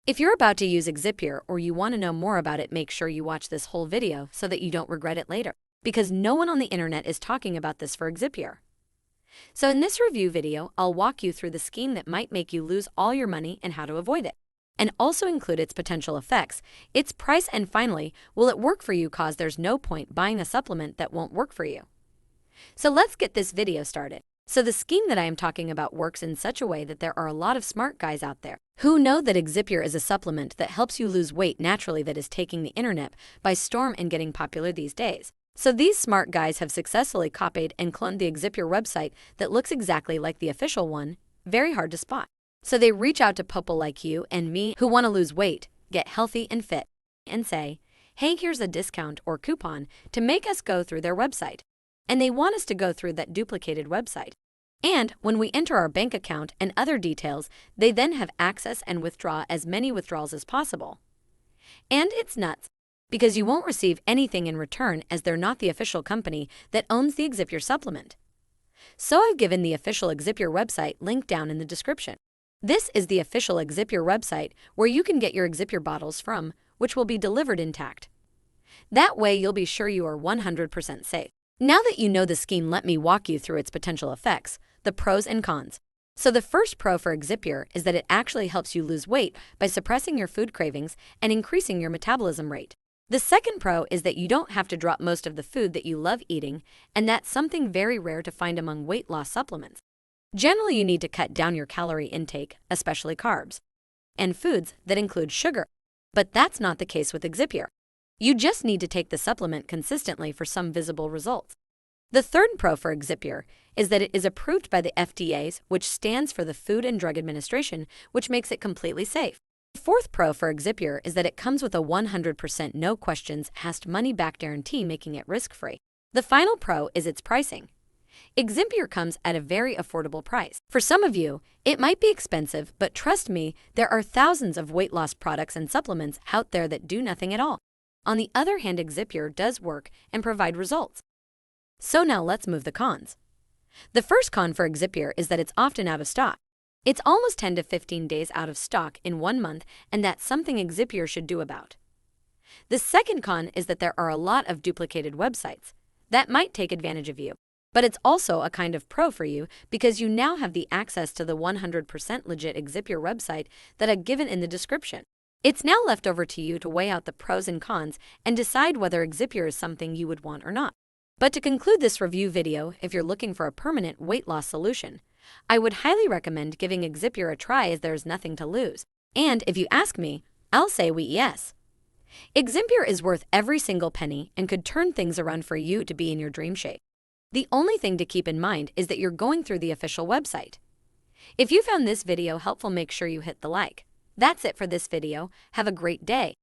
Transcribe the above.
If you're about to use Exipure or you want to know more about it, make sure you watch this whole video so that you don't regret it later, because no one on the internet is talking about this for Exipure. So in this review video, I'll walk you through the scheme that might make you lose all your money and how to avoid it, and also include its potential effects, its price, and finally, will it work for you, cause there's no point buying a supplement that won't work for you. So let's get this video started. So the scheme that I am talking about works in such a way that there are a lot of smart guys out there who know that Exipure is a supplement that helps you lose weight naturally that is taking the internet by storm and getting popular these days. So these smart guys have successfully copied and cloned the Exipure website that looks exactly like the official one, very hard to spot. So they reach out to people like you and me who want to lose weight, get healthy and fit, and say, hey, here's a discount or coupon to make us go through their website. And they want us to go through that duplicated website. And when we enter our bank account and other details, they then have access and withdraw as many withdrawals as possible. And it's nuts, because you won't receive anything in return as they're not the official company that owns the Exipure supplement. So I've given the official Exipure website link down in the description. This is the official Exipure website where you can get your Exipure bottles from, which will be delivered intact. That way you'll be sure you are 100% safe. Now that you know the scheme, let me walk you through its potential effects, the pros and cons. So the first pro for Exipure is that it actually helps you lose weight by suppressing your food cravings and increasing your metabolism rate. The second pro is that you don't have to drop most of the food that you love eating, and that's something very rare to find among weight loss supplements. Generally, you need to cut down your calorie intake, especially carbs, and foods that include sugar. But that's not the case with Exipure. You just need to take the supplement consistently for some visible results. The third pro for Exipure is that it is approved by the FDA, which stands for the Food and Drug Administration, which makes it completely safe. The fourth pro for Exipure is that it comes with a 100% no questions asked money-back guarantee, making it risk-free. The final pro is its pricing. Exipure comes at a very affordable price. For some of you, it might be expensive, but trust me, there are thousands of weight loss products and supplements out there that do nothing at all. On the other hand, Exipure does work and provide results. So now let's move the cons. The first con for Exipure is that it's often out of stock. It's almost 10 to 15 days out of stock in 1 month, and that's something Exipure should do about. The second con is that there are a lot of duplicated websites that might take advantage of you. But it's also a kind of pro for you because you now have the access to the 100% legit Exipure website that I've given in the description. It's now left over to you to weigh out the pros and cons and decide whether Exipure is something you would want or not. But to conclude this review video, if you're looking for a permanent weight loss solution, I would highly recommend giving Exipure a try, as there's nothing to lose. And if you ask me, I'll say yes. Exipure is worth every single penny and could turn things around for you to be in your dream shape. The only thing to keep in mind is that you're going through the official website. If you found this video helpful, make sure you hit the like. That's it for this video. Have a great day.